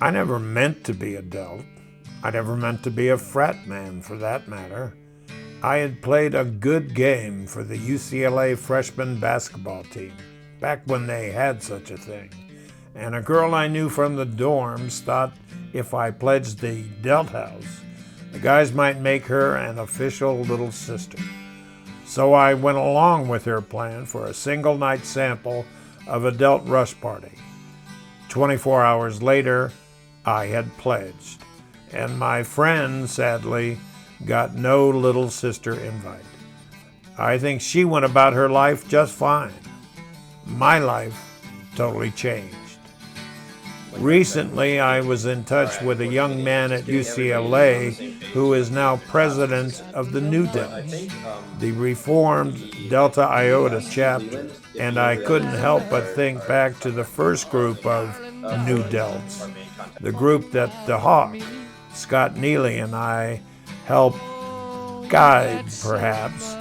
I never meant to be a Delt. I never meant to be a frat man, for that matter. I had played a good game for the UCLA freshman basketball team, back when they had such a thing. And a girl I knew from the dorms thought if I pledged the Delt House, the guys might make her an official little sister. So I went along with her plan for a single night sample of a Delt rush party. 24 hours later, I had pledged, and my friend, sadly, got no little sister invite. I think she went about her life just fine. My life totally changed. Recently, I was in touch with a young man at UCLA who is now president of the New Delts, the reformed Delta Iota chapter, and I couldn't help but think back to the first group of New Delts, the group that the Hawk, Scott Neely, and I helped guide, perhaps,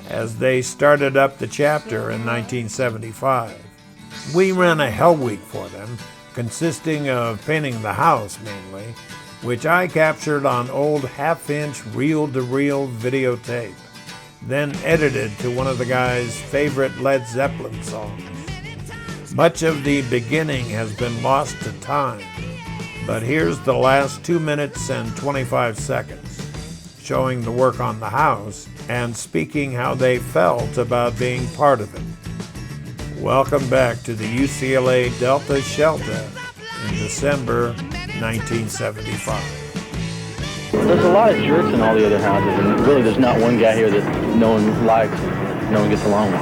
as they started up the chapter in 1975. We ran a Hell Week for them, consisting of painting the house mainly, which I captured on old half-inch reel-to-reel videotape, then edited to one of the guys' favorite Led Zeppelin songs. Much of the beginning has been lost to time, but here's the last 2 minutes and 25 seconds, showing the work on the house and speaking how they felt about being part of it. Welcome back to the UCLA Delta Shelter in December 1975. There's a lot of jerks in all the other houses, and really there's not one guy here that no one likes, no one gets along with.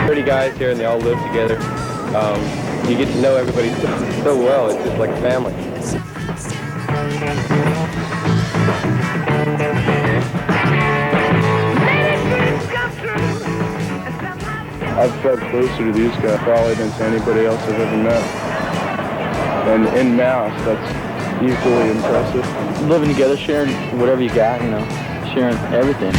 30 guys here and they all live together. You get to know everybody so well, it's just like a family. I've felt closer to these guys probably than to anybody else I've ever met. And en masse, that's equally impressive. Living together, sharing whatever you got, sharing everything.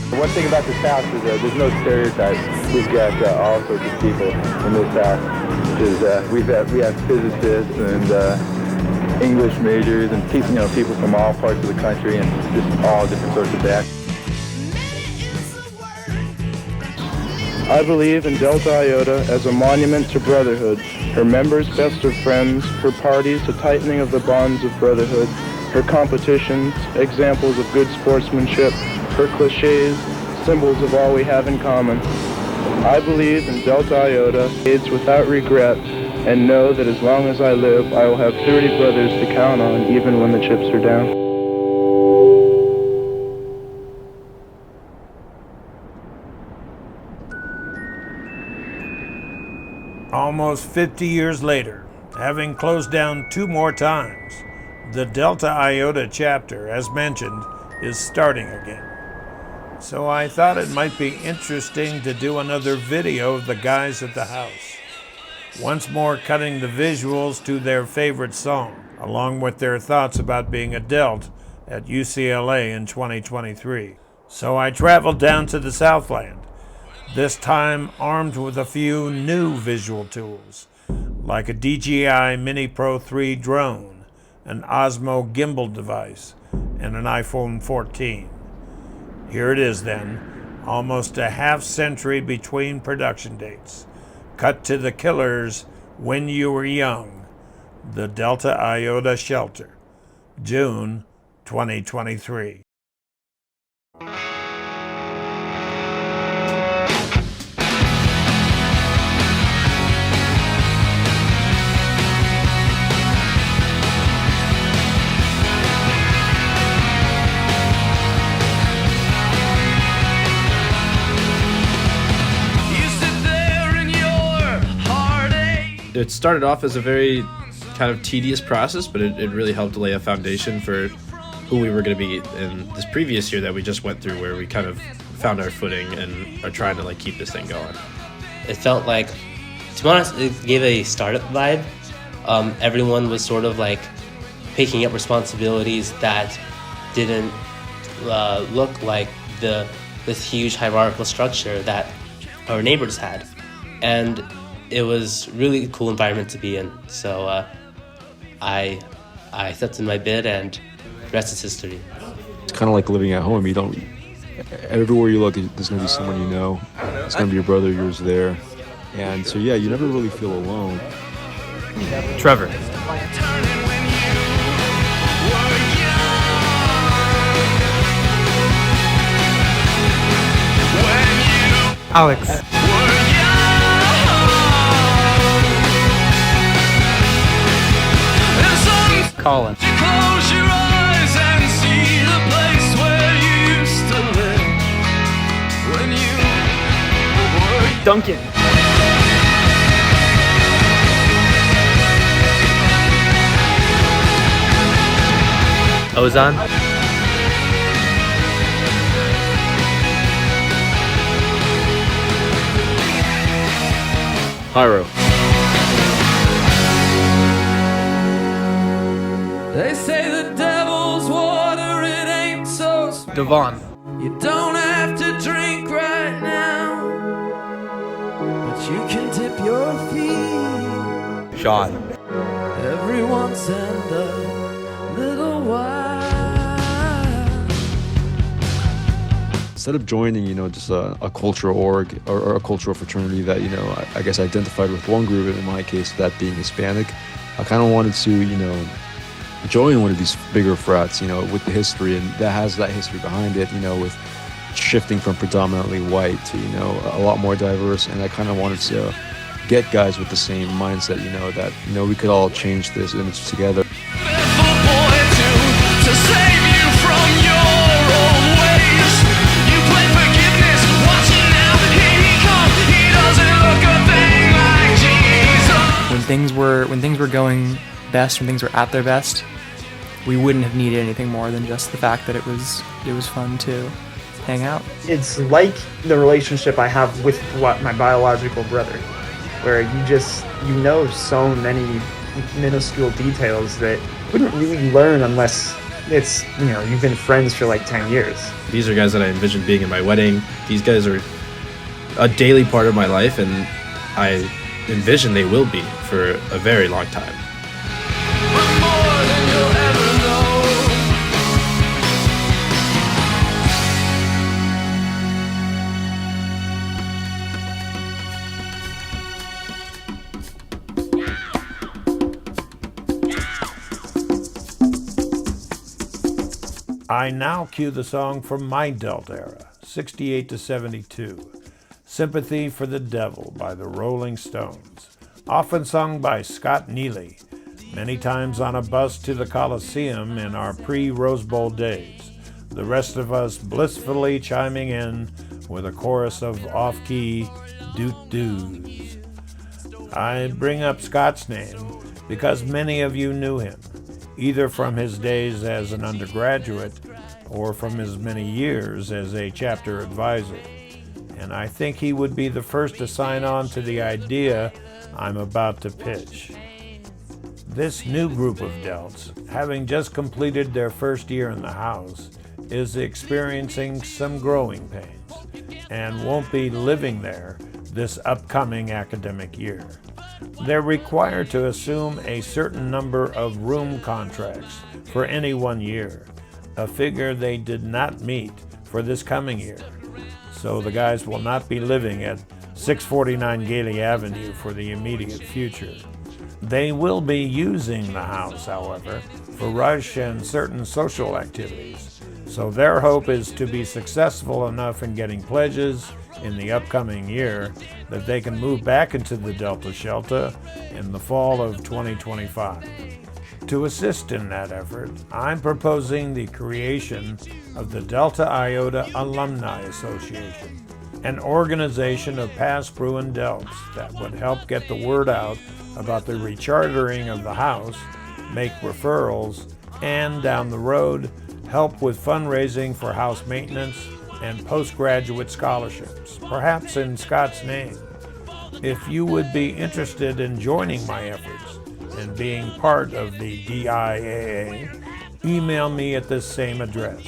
One thing about this house is there's no stereotypes. We've got all sorts of people in this house. We have physicists and English majors and people from all parts of the country and just all different sorts of backgrounds. I believe in Delta Iota as a monument to brotherhood. Her members best of friends, her parties a tightening of the bonds of brotherhood, her competitions examples of good sportsmanship, her cliches, symbols of all we have in common. I believe in Delta Iota, aids without regret, and know that as long as I live, I will have 30 brothers to count on, even when the chips are down. Almost 50 years later, having closed down 2 more times, the Delta Iota chapter, as mentioned, is starting again. So I thought it might be interesting to do another video of the guys at the house, once more cutting the visuals to their favorite song, along with their thoughts about being a Delt at UCLA in 2023. So I traveled down to the Southland, this time armed with a few new visual tools, like a DJI Mini Pro 3 drone, an Osmo gimbal device, and an iPhone 14. Here it is then, almost a half century between production dates, cut to the Killers' When You Were Young, the Delta Iota Shelter, June 2023. It started off as a very kind of tedious process, but it really helped lay a foundation for who we were going to be in this previous year that we just went through, where we kind of found our footing and are trying to like keep this thing going. It felt like, to be honest, it gave a startup vibe. Everyone was sort of like picking up responsibilities that didn't look like this huge hierarchical structure that our neighbors had. And it was really a cool environment to be in. So I accepted my bid, and the rest is history. It's kind of like living at home. You don't, everywhere you look, there's going to be someone you know. It's going to be your brother, yours there. And so, yeah, you never really feel alone. Trevor. Alex. Colin. Close your eyes and see the place where you used to live when you were Duncan. Ozan. Hyro. They say the devil's water, it ain't so sweet. Devon. You don't have to drink right now, but you can dip your feet Sean. every once in a little while. Instead of joining, just a cultural org or a cultural fraternity that, I guess identified with one group, in my case, that being Hispanic, I kind of wanted to, join one of these bigger frats, with the history, and that has that history behind it, with shifting from predominantly white to, a lot more diverse. And I kind of wanted to get guys with the same mindset, that, we could all change this image together. When things were going best, when things were at their best, we wouldn't have needed anything more than just the fact that it was fun to hang out. It's like the relationship I have with my biological brother, where you know so many minuscule details that you wouldn't really learn unless it's, you've been friends for like 10 years. These are guys that I envisioned being in my wedding. These guys are a daily part of my life, and I envision they will be for a very long time. I now cue the song from my Delta era, 68 to 72, Sympathy for the Devil by the Rolling Stones, often sung by Scott Neely, many times on a bus to the Coliseum in our pre-Rose Bowl days, the rest of us blissfully chiming in with a chorus of off-key doot-doos. I bring up Scott's name because many of you knew him, either from his days as an undergraduate or from his many years as a chapter advisor. And I think he would be the first to sign on to the idea I'm about to pitch. This new group of Delts, having just completed their first year in the house, is experiencing some growing pains and won't be living there this upcoming academic year. They're required to assume a certain number of room contracts for any 1 year, a figure they did not meet for this coming year. So the guys will not be living at 649 Gailey Avenue for the immediate future. They will be using the house, however, for Rush and certain social activities, so their hope is to be successful enough in getting pledges in the upcoming year that they can move back into the Delta Shelter in the fall of 2025. To assist in that effort, I'm proposing the creation of the Delta Iota Alumni Association, an organization of past Bruin Delts that would help get the word out about the rechartering of the house, make referrals, and down the road, help with fundraising for house maintenance and postgraduate scholarships, perhaps in Scott's name. If you would be interested in joining my efforts and being part of the DIAA, email me at this same address,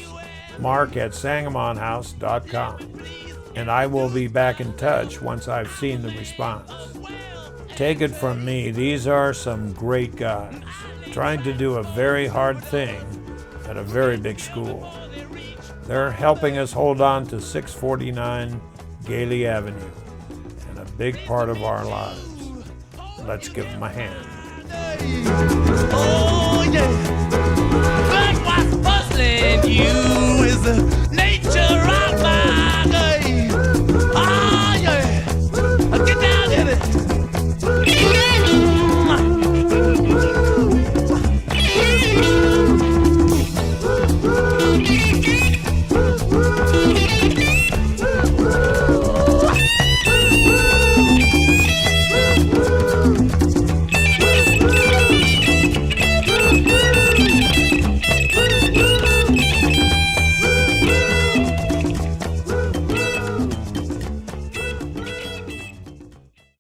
mark@sangamonhouse.com, and I will be back in touch once I've seen the response. Take it from me, these are some great guys trying to do a very hard thing at a very big school. They're helping us hold on to 649 Gailey Avenue and a big part of our lives. Let's give them a hand. Oh yeah, but what's puzzling you is the nature of my